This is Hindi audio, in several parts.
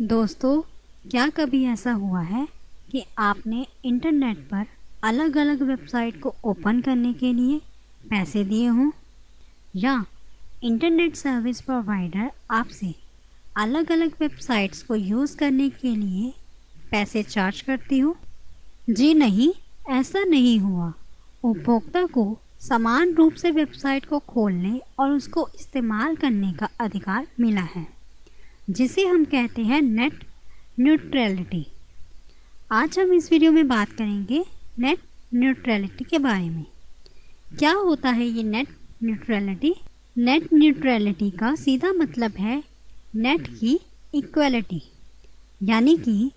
दोस्तों, क्या कभी ऐसा हुआ है कि आपने इंटरनेट पर अलग अलग वेबसाइट को ओपन करने के लिए पैसे दिए हों, या इंटरनेट सर्विस प्रोवाइडर आपसे अलग अलग वेबसाइट्स को यूज़ करने के लिए पैसे चार्ज करती हो? जी नहीं, ऐसा नहीं हुआ। उपभोक्ता को समान रूप से वेबसाइट को खोलने और उसको इस्तेमाल करने का अधिकार मिला है, जिसे हम कहते हैं नेट न्यूट्रलिटी। आज हम इस वीडियो में बात करेंगे नेट न्यूट्रलिटी के बारे में। क्या होता है ये नेट न्यूट्रलिटी? नेट न्यूट्रलिटी का सीधा मतलब है नेट की इक्वलिटी, यानी कि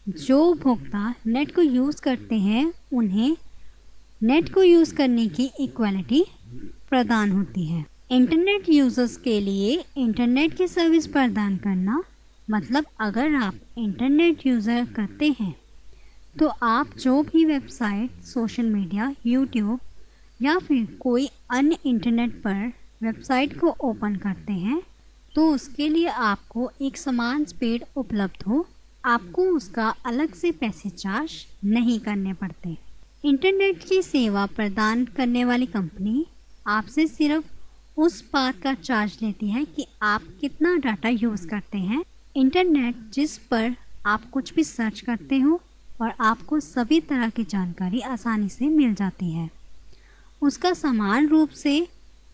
जो उपभोक्ता नेट को यूज़ करते हैं उन्हें नेट को यूज़ करने की इक्वलिटी प्रदान होती है। इंटरनेट यूज़र्स के लिए इंटरनेट की सर्विस प्रदान करना मतलब अगर आप इंटरनेट यूज़र करते हैं तो आप जो भी वेबसाइट, सोशल मीडिया, यूट्यूब या फिर कोई अन्य इंटरनेट पर वेबसाइट को ओपन करते हैं तो उसके लिए आपको एक समान स्पीड उपलब्ध हो, आपको उसका अलग से पैसे चार्ज नहीं करने पड़ते। इंटरनेट की सेवा प्रदान करने वाली कंपनी आपसे सिर्फ उस बात का चार्ज लेती है कि आप कितना डाटा यूज़ करते हैं। इंटरनेट जिस पर आप कुछ भी सर्च करते हो और आपको सभी तरह की जानकारी आसानी से मिल जाती है, उसका समान रूप से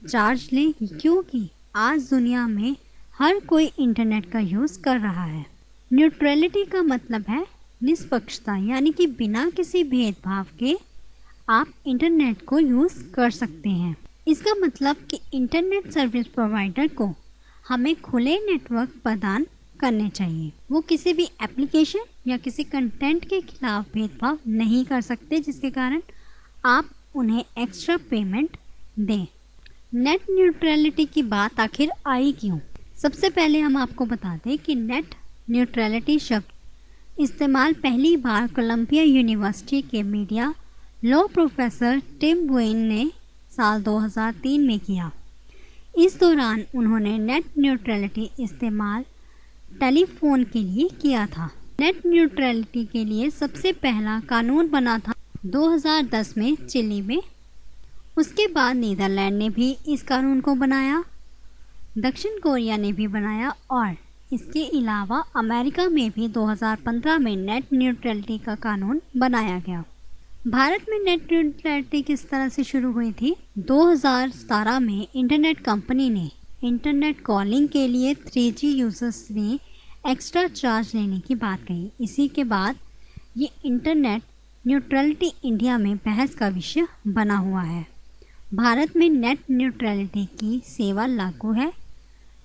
चार्ज लें, क्योंकि आज दुनिया में हर कोई इंटरनेट का यूज़ कर रहा है। न्यूट्रलिटी का मतलब है निष्पक्षता, यानी कि बिना किसी भेदभाव के आप इंटरनेट को यूज़ कर सकते हैं। इसका मतलब कि इंटरनेट सर्विस प्रोवाइडर को हमें खुले नेटवर्क प्रदान करने चाहिए। वो किसी भी एप्लीकेशन या किसी कंटेंट के खिलाफ भेदभाव नहीं कर सकते, जिसके कारण आप उन्हें एक्स्ट्रा पेमेंट दें। नेट न्यूट्रलिटी की बात आखिर आई क्यों? सबसे पहले हम आपको बता दें कि नेट न्यूट्रलिटी शब्द इस्तेमाल पहली बार कोलंबिया यूनिवर्सिटी के मीडिया लॉ प्रोफेसर टिम बुएन ने साल 2003 में किया। इस दौरान उन्होंने नेट न्यूट्रलिटी इस्तेमाल टेलीफोन के लिए किया था। नेट न्यूट्रलिटी के लिए सबसे पहला कानून बना था 2010 में चिली में। उसके बाद नीदरलैंड ने भी इस कानून को बनाया, दक्षिण कोरिया ने भी बनाया और इसके अलावा अमेरिका में भी 2015 में नेट न्यूट्रलिटी का कानून बनाया गया। भारत में नेट न्यूट्रलिटी किस तरह से शुरू हुई थी? 2017 में इंटरनेट कंपनी ने इंटरनेट कॉलिंग के लिए 3G यूज़र्स से एक्स्ट्रा चार्ज लेने की बात कही। इसी के बाद ये इंटरनेट न्यूट्रलिटी इंडिया में बहस का विषय बना हुआ है। भारत में नेट न्यूट्रलिटी की सेवा लागू है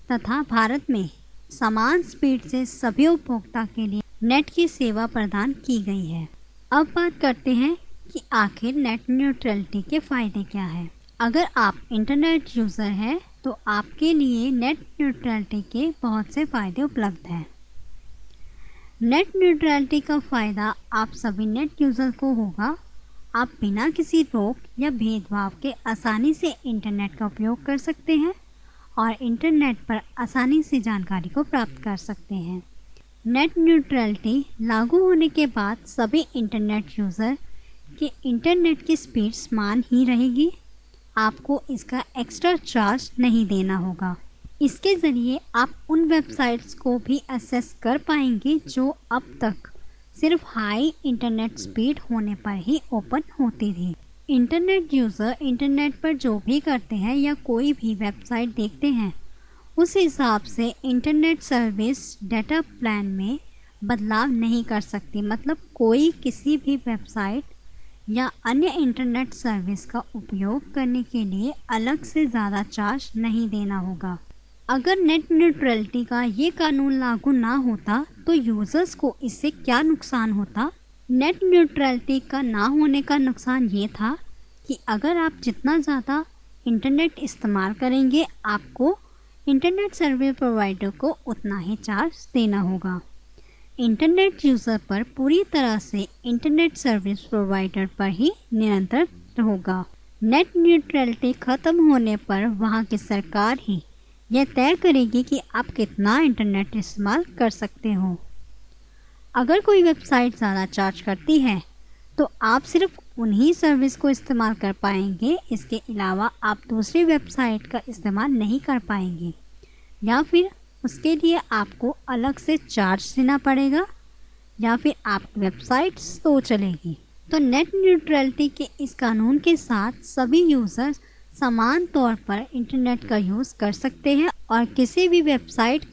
तथा भारत में समान स्पीड से सभी उपभोक्ता के लिए नेट की सेवा प्रदान की गई है। अब बात करते हैं कि आखिर नेट न्यूट्रलिटी के फ़ायदे क्या हैं। अगर आप इंटरनेट यूज़र हैं तो आपके लिए नेट न्यूट्रलिटी के बहुत से फ़ायदे उपलब्ध हैं। नेट न्यूट्रलिटी का फ़ायदा आप सभी नेट यूज़र को होगा। आप बिना किसी रोक या भेदभाव के आसानी से इंटरनेट का उपयोग कर सकते हैं और इंटरनेट पर आसानी से जानकारी को प्राप्त कर सकते हैं। नेट न्यूट्रलिटी लागू होने के बाद सभी इंटरनेट यूज़र के इंटरनेट की स्पीड समान ही रहेगी। आपको इसका एक्स्ट्रा चार्ज नहीं देना होगा। इसके ज़रिए आप उन वेबसाइट्स को भी एक्सेस कर पाएंगे जो अब तक सिर्फ हाई इंटरनेट स्पीड होने पर ही ओपन होती थी। इंटरनेट यूज़र इंटरनेट पर जो भी करते हैं या कोई भी वेबसाइट देखते हैं, उस हिसाब से इंटरनेट सर्विस डाटा प्लान में बदलाव नहीं कर सकती। मतलब कोई किसी भी वेबसाइट या अन्य इंटरनेट सर्विस का उपयोग करने के लिए अलग से ज़्यादा चार्ज नहीं देना होगा। अगर नेट न्यूट्रलिटी का ये कानून लागू ना होता तो यूज़र्स को इससे क्या नुकसान होता? नेट न्यूट्रलिटी का ना होने का नुकसान ये था कि अगर आप जितना ज़्यादा इंटरनेट इस्तेमाल करेंगे, आपको इंटरनेट सर्विस प्रोवाइडर को उतना ही चार्ज देना होगा। इंटरनेट यूज़र पर पूरी तरह से इंटरनेट सर्विस प्रोवाइडर पर ही नियंत्रण होगा। नेट न्यूट्रलिटी ख़त्म होने पर वहाँ की सरकार ही यह तय करेगी कि आप कितना इंटरनेट इस्तेमाल कर सकते हो। अगर कोई वेबसाइट ज़्यादा चार्ज करती है तो आप सिर्फ उन्हीं सर्विस को इस्तेमाल कर पाएंगे, इसके अलावा आप दूसरी वेबसाइट का इस्तेमाल नहीं कर पाएंगे, या फिर उसके लिए आपको अलग से चार्ज देना पड़ेगा, या फिर आपकी वेबसाइट स्लो चलेगी। तो नेट न्यूट्रलिटी के इस कानून के साथ सभी यूज़र्स समान तौर पर इंटरनेट का यूज़ कर सकते हैं और किसी भी वेबसाइट